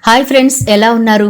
Hi friends, ఎలా ఉన్నారు?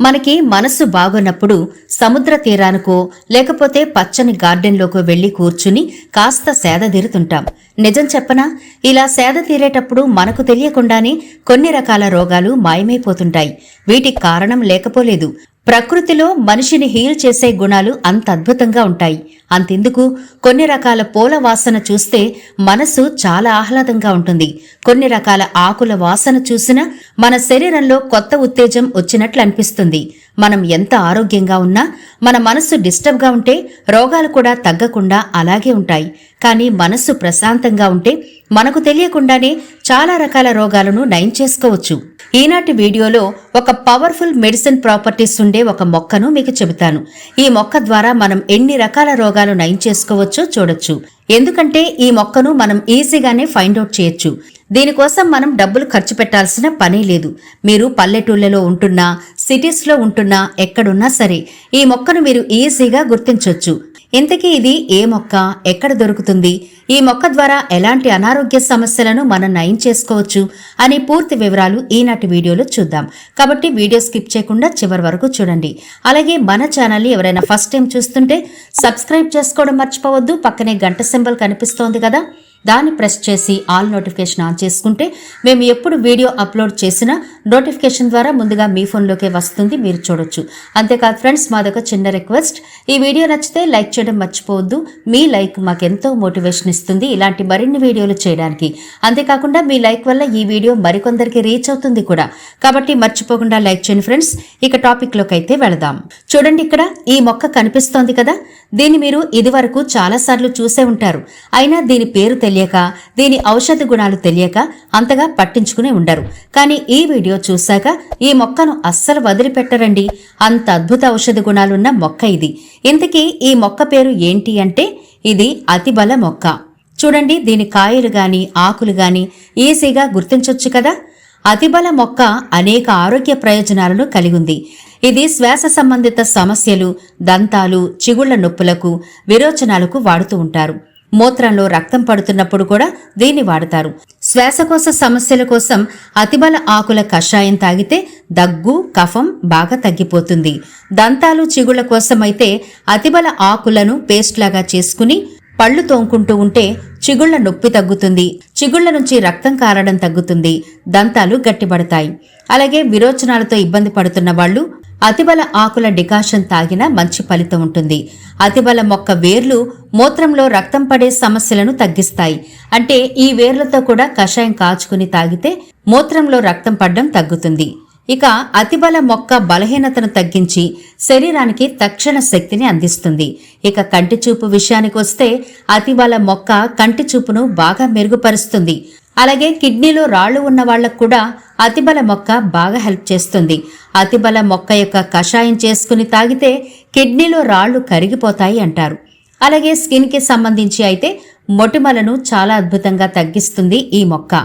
మనకి మనసు బాగోనప్పుడు సముద్ర తీరానికో లేకపోతే పచ్చని గార్డెన్లోకో వెళ్లి కూర్చుని కాస్త సేదతీరుతుంటాం. నిజం చెప్పనా, ఇలా సేద తీరేటప్పుడు మనకు తెలియకుండానే కొన్ని రకాల రోగాలు మాయమైపోతుంటాయి. వీటికి కారణం లేకపోలేదు. ప్రకృతిలో మనిషిని హీల్ చేసే గుణాలు అంత అద్భుతంగా ఉంటాయి. అంతెందుకు, కొన్ని రకాల పూల వాసన చూస్తే మనసు చాలా ఆహ్లాదంగా ఉంటుంది. కొన్ని రకాల ఆకుల వాసన చూసినా మన శరీరంలో కొత్త ఉత్తేజం వచ్చినట్లు అనిపిస్తుంది. మనం ఎంత ఆరోగ్యంగా ఉన్నా మన మనస్సు డిస్టర్బ్గా ఉంటే రోగాలు కూడా తగ్గకుండా అలాగే ఉంటాయి. కానీ మనస్సు ప్రశాంతంగా ఉంటే మనకు తెలియకుండానే చాలా రకాల రోగాలను నయం చేసుకోవచ్చు. ఈనాటి వీడియోలో ఒక పవర్ఫుల్ మెడిసిన్ ప్రాపర్టీస్ ఉండే ఒక మొక్కను మీకు చెబుతాను. ఈ మొక్క ద్వారా మనం ఎన్ని రకాల రోగాలు నయం చేసుకోవచ్చో చూడొచ్చు. ఎందుకంటే ఈ మొక్కను మనం ఈజీగానే ఫైండ్ అవుట్ చేయొచ్చు. దీనికోసం మనం డబ్బులు ఖర్చు పెట్టాల్సిన పని లేదు. మీరు పల్లెటూళ్ళలో ఉంటున్నా, సిటీస్లో ఉంటున్నా, ఎక్కడున్నా సరే ఈ మొక్కను మీరు ఈజీగా గుర్తించొచ్చు. ఇంతకీ ఇది ఏ మొక్క, ఎక్కడ దొరుకుతుంది, ఈ మొక్క ద్వారా ఎలాంటి అనారోగ్య సమస్యలను మనం నయం చేసుకోవచ్చు అనే పూర్తి వివరాలు ఈనాటి వీడియోలో చూద్దాం. కాబట్టి వీడియో స్కిప్ చేయకుండా చివరి వరకు చూడండి. అలాగే మన ఛానల్ని ఎవరైనా ఫస్ట్ టైం చూస్తుంటే సబ్స్క్రైబ్ చేసుకోవడం మర్చిపోవద్దు. పక్కనే గంట సింబల్ కనిపిస్తోంది కదా, దాన్ని ప్రెస్ చేసి ఆల్ నోటిఫికేషన్ ఆన్ చేసుకుంటే మేము ఎప్పుడు వీడియో అప్లోడ్ చేసినా నోటిఫికేషన్ ద్వారా ముందుగా మీ ఫోన్లోకే వస్తుంది, మీరు చూడొచ్చు. అంతేకాదు ఫ్రెండ్స్, మాదొక చిన్న రిక్వెస్ట్, ఈ వీడియో నచ్చితే లైక్ చేయడం మర్చిపోవద్దు. మీ లైక్ మాకెంతో మోటివేషన్ ఇస్తుంది ఇలాంటి మరిన్ని వీడియోలు చేయడానికి. అంతేకాకుండా మీ లైక్ వల్ల ఈ వీడియో మరికొందరికి రీచ్ అవుతుంది కూడా. కాబట్టి మర్చిపోకుండా లైక్ చేయండి ఫ్రెండ్స్. ఇక టాపిక్లోకి అయితే వెళదాం. చూడండి, ఇక్కడ ఈ మొక్క కనిపిస్తోంది కదా, దీన్ని మీరు ఇదివరకు చాలాసార్లు చూసే ఉంటారు. అయినా దీని పేరు తెలియక, దీని ఔషధ గుణాలు తెలియక అంతగా పట్టించుకునే ఉండరు. కానీ ఈ వీడియో చూశాక ఈ మొక్కను అస్సలు వదిలిపెట్టరండి. అంత అద్భుత ఔషధ గుణాలున్న మొక్క ఇది. ఇంతకీ ఈ మొక్క పేరు ఏంటి అంటే, ఇది అతిబల మొక్క. చూడండి, దీని కాయలు గాని ఆకులు గాని ఈజీగా గుర్తించొచ్చు కదా. అతిబల మొక్క అనేక ఆరోగ్య ప్రయోజనాలను కలిగి ఉంది. ఇది శ్వాస సంబంధిత సమస్యలు, దంతాలు, చిగుళ్ల నొప్పులకు, విరోచనాలకు వాడుతూ ఉంటారు. మూత్రంలో రక్తం పడుతున్నప్పుడు కూడా దీన్ని వాడతారు. శ్వాసకోశ సమస్యల కోసం అతిబల ఆకుల కషాయం తాగితే దగ్గు, కఫం బాగా తగ్గిపోతుంది. దంతాలు, చిగుళ్ల కోసమైతే అతిబల ఆకులను పేస్ట్ లాగా చేసుకుని పళ్ళు తోముకుంటూ ఉంటే చిగుళ్ల నొప్పి తగ్గుతుంది, చిగుళ్ల నుంచి రక్తం కారడం తగ్గుతుంది, దంతాలు గట్టిపడతాయి. అలాగే విరోచనాలతో ఇబ్బంది పడుతున్న వాళ్లు అతిబల ఆకుల డికాషన్ తాగినా మంచి ఫలితం ఉంటుంది. అతిబల మొక్క వేర్లు మూత్రంలో రక్తం పడే సమస్యలను తగ్గిస్తాయి. అంటే ఈ వేర్లతో కూడా కషాయం కాచుకుని తాగితే మూత్రంలో రక్తం పడడం తగ్గుతుంది. ఇక అతిబల మొక్క బలహీనతను తగ్గించి శరీరానికి తక్షణ శక్తిని అందిస్తుంది. ఇక కంటి చూపు విషయానికి వస్తే అతిబల మొక్క కంటి చూపును బాగా మెరుగుపరుస్తుంది. అలాగే కిడ్నీలో రాళ్లు ఉన్న వాళ్లకు కూడా అతిబల మొక్క బాగా హెల్ప్ చేస్తుంది. అతిబల మొక్క యొక్క కషాయం చేసుకుని తాగితే కిడ్నీలో రాళ్లు కరిగిపోతాయి అంటారు. అలాగే స్కిన్ కి సంబంధించి అయితే మొటిమలను చాలా అద్భుతంగా తగ్గిస్తుంది ఈ మొక్క.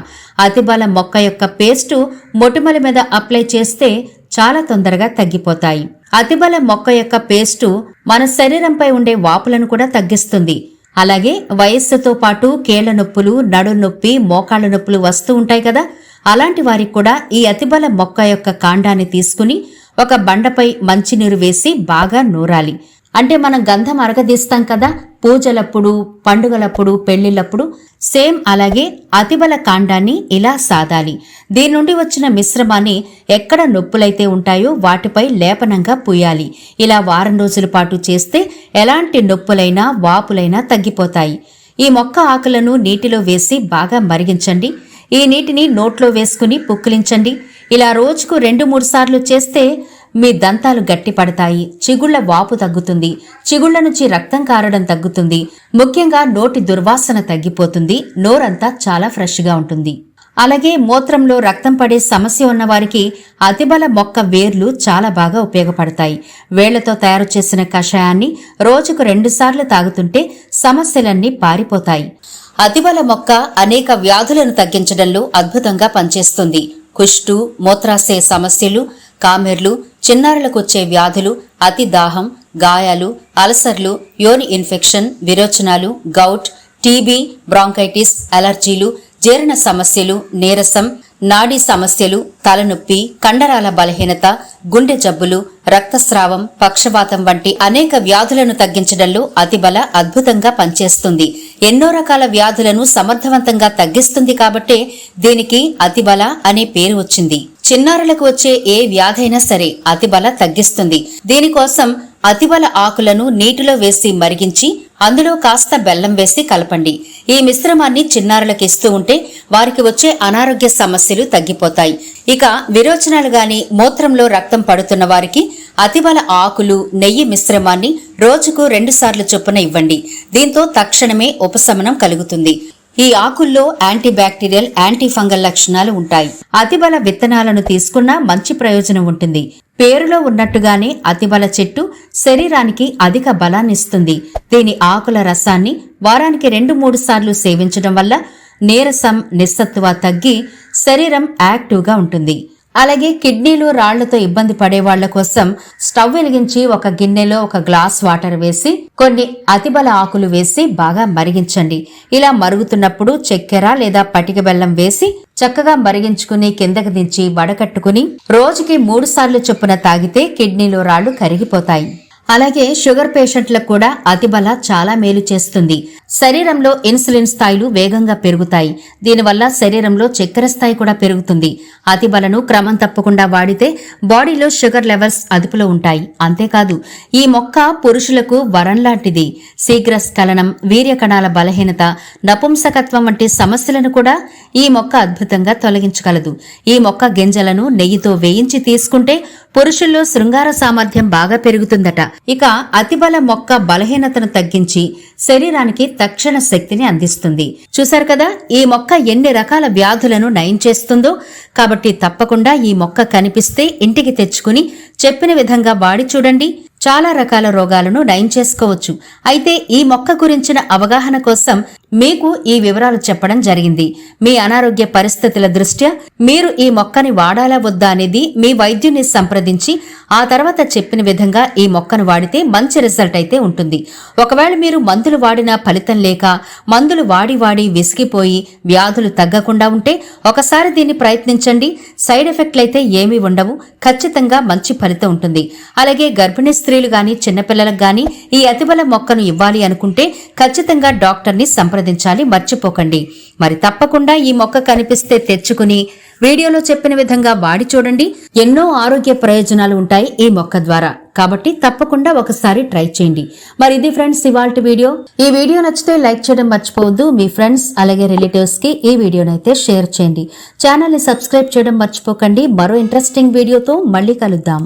అతిబల మొక్క యొక్క పేస్టు మొటిమల మీద అప్లై చేస్తే చాలా తొందరగా తగ్గిపోతాయి. అతిబల మొక్క యొక్క పేస్టు మన శరీరంపై ఉండే వాపులను కూడా తగ్గిస్తుంది. అలాగే వయస్సుతో పాటు కీళ్ల నొప్పులు, నడు నొప్పి, మోకాళ్ల నొప్పులు వస్తూ ఉంటాయి కదా, అలాంటి వారికి కూడా ఈ అతిబల మొక్క యొక్క కాండాన్ని తీసుకుని ఒక బండపై మంచినీరు వేసి బాగా నూరాలి. అంటే మనం గంధం అరగదీస్తాం కదా పూజలప్పుడు, పండుగలప్పుడు, పెళ్లిళ్లప్పుడు, సేమ్ అలాగే అతిబల కాండాన్ని ఇలా సాదాలి. దీని నుండి వచ్చిన మిశ్రమాన్ని ఎక్కడ నొప్పులైతే ఉంటాయో వాటిపై లేపనంగా పూయాలి. ఇలా వారం రోజుల పాటు చేస్తే ఎలాంటి నొప్పులైనా, వాపులైనా తగ్గిపోతాయి. ఈ మొక్క ఆకులను నీటిలో వేసి బాగా మరిగించండి. ఈ నీటిని నోట్లో వేసుకుని పుక్కిలించండి. ఇలా రోజుకు 2-3 సార్లు చేస్తే మీ దంతాలు గట్టిపడతాయి, చిగుళ్ల వాపు తగ్గుతుంది, చిగుళ్ల నుంచి రక్తం కారడం తగ్గుతుంది, ముఖ్యంగా నోటి దుర్వాసన తగ్గిపోతుంది, నోరంతా చాలా ఫ్రెష్గా ఉంటుంది. అలాగే మూత్రంలో రక్తం పడే సమస్య ఉన్నవారికి అతిబల మొక్క వేర్లు చాలా బాగా ఉపయోగపడతాయి. వేళ్లతో తయారు చేసిన కషాయాన్ని రోజుకు 2 సార్లు తాగుతుంటే సమస్యలన్నీ పారిపోతాయి. అతిబల మొక్క అనేక వ్యాధులను తగ్గించడంలో అద్భుతంగా పనిచేస్తుంది. కుష్టు, మూత్రాశయ సమస్యలు, కామెర్లు, చిన్నారులకొచ్చే వ్యాధులు, అతి దాహం, గాయాలు, అల్సర్లు, యోని ఇన్ఫెక్షన్, విరోచనాలు, గౌట్, టీబీ, బ్రాంకైటిస్, అలర్జీలు, జీర్ణ సమస్యలు, నీరసం, నాడీ సమస్యలు, తలనొప్పి, కండరాల బలహీనత, గుండె జబ్బులు, రక్తస్రావం, పక్షవాతం వంటి అనేక వ్యాధులను తగ్గించడంలో అతిబల అద్భుతంగా పనిచేస్తుంది. ఎన్నో రకాల వ్యాధులను సమర్థవంతంగా తగ్గిస్తుంది కాబట్టే దీనికి అతిబల అనే పేరు వచ్చింది. చిన్నారులకు వచ్చే ఏ వ్యాధైనా సరే అతిబల తగ్గిస్తుంది. దీనికోసం అతిబల ఆకులను నీటిలో వేసి మరిగించి అందులో కాస్త బెల్లం వేసి కలపండి. ఈ మిశ్రమాన్ని చిన్నారులకు ఇస్తూ ఉంటే వారికి వచ్చే అనారోగ్య సమస్యలు తగ్గిపోతాయి. ఇక విరోచనాలు గాని, మూత్రంలో రక్తం పడుతున్న వారికి అతిబల ఆకులు, నెయ్యి మిశ్రమాన్ని రోజుకు 2 సార్లు చొప్పున ఇవ్వండి. దీంతో తక్షణమే ఉపశమనం కలుగుతుంది. ఈ ఆకుల్లో యాంటీబ్యాక్టీరియల్, యాంటీ ఫంగల్ లక్షణాలు ఉంటాయి. అతిబల విత్తనాలను తీసుకున్నా మంచి ప్రయోజనం ఉంటుంది. పేరులో ఉన్నట్టుగానే అతిబల చెట్టు శరీరానికి అధిక బలాన్నిస్తుంది. దీని ఆకుల రసాన్ని వారానికి 2-3 సార్లు సేవించడం వల్ల నీరసం, నిస్సత్తువ తగ్గి శరీరం యాక్టివ్గా ఉంటుంది. అలాగే కిడ్నీలు, రాళ్లతో ఇబ్బంది పడే వాళ్ల కోసం స్టవ్ వెలిగించి ఒక గిన్నెలో 1 గ్లాస్ వాటర్ వేసి కొన్ని అతిబల ఆకులు వేసి బాగా మరిగించండి. ఇలా మరుగుతున్నప్పుడు చక్కెర లేదా పటిక బెల్లం వేసి చక్కగా మరిగించుకుని కిందకి దించి వడకట్టుకుని రోజుకి 3 సార్లు చొప్పున తాగితే కిడ్నీలో రాళ్లు కరిగిపోతాయి. అలాగే షుగర్ పేషెంట్లకు కూడా అతిబల చాలా మేలు చేస్తుంది. శరీరంలో ఇన్సులిన్ స్థాయిలు వేగంగా పెరుగుతాయి. దీనివల్ల శరీరంలో చక్కెర స్థాయి కూడా పెరుగుతుంది. అతిబలను క్రమం తప్పకుండా వాడితే బాడీలో షుగర్ లెవెల్స్ అదుపులో ఉంటాయి. అంతేకాదు ఈ మొక్క పురుషులకు వరం లాంటిది. శీఘ్ర స్ఖలనం, వీర్య కణాల బలహీనత, నపుంసకత్వం వంటి సమస్యలను కూడా ఈ మొక్క అద్భుతంగా తొలగించగలదు. ఈ మొక్క గింజలను నెయ్యితో వేయించి తీసుకుంటే పురుషుల్లో శృంగార సామర్థ్యం బాగా పెరుగుతుందట. ఇక అతిబల మొక్క బలహీనతను తగ్గించి శరీరానికి తక్షణ శక్తిని అందిస్తుంది. చూశారు కదా ఈ మొక్క ఎన్ని రకాల వ్యాధులను నయం చేస్తుందో. కాబట్టి తప్పకుండా ఈ మొక్క కనిపిస్తే ఇంటికి తెచ్చుకుని చెప్పిన విధంగా వాడి చూడండి. చాలా రకాల రోగాలను నయం చేసుకోవచ్చు. అయితే ఈ మొక్క గురించిన అవగాహన కోసం మీకు ఈ వివరాలు చెప్పడం జరిగింది. మీ అనారోగ్య పరిస్థితుల దృష్ట్యా మీరు ఈ మొక్కని వాడాలా వద్దా అనేది మీ వైద్యుని సంప్రదించి ఆ తర్వాత చెప్పిన విధంగా ఈ మొక్కను వాడితే మంచి రిజల్ట్ అయితే ఉంటుంది. ఒకవేళ మీరు మందులు వాడినా ఫలితం లేక మందులు వాడి విసిగిపోయి వ్యాధులు తగ్గకుండా ఉంటే ఒకసారి దీన్ని ప్రయత్నించండి. సైడ్ ఎఫెక్ట్లు అయితే ఏమీ ఉండవు. ఖచ్చితంగా మంచి ఫలితం ఉంటుంది. అలాగే గర్భిణీ స్త్రీలు గాని, చిన్నపిల్లలకు గాని ఈ అతిబల మొక్కను ఇవ్వాలి అనుకుంటే ఖచ్చితంగా డాక్టర్ని సంప్రదించాలి, మర్చిపోకండి. మరి తప్పకుండా ఈ మొక్క కనిపిస్తే తెచ్చుకుని వీడియోలో చెప్పిన విధంగా వాడి చూడండి. ఎన్నో ఆరోగ్య ప్రయోజనాలు ఉంటాయి ఈ మొక్క ద్వారా. కాబట్టి తప్పకుండా ఒకసారి ట్రై చేయండి. మరి ఇది ఫ్రెండ్స్ ఇవాల్టి వీడియో. ఈ వీడియో నచ్చితే లైక్ చేయడం మర్చిపోవద్దు. మీ ఫ్రెండ్స్ అలాగే రిలేటివ్స్ కి ఈ వీడియోనైతే షేర్ చేయండి. ఛానల్ ని సబ్స్క్రైబ్ చేయడం మర్చిపోకండి. మరో ఇంట్రెస్టింగ్ వీడియోతో మళ్ళీ కలుద్దాం.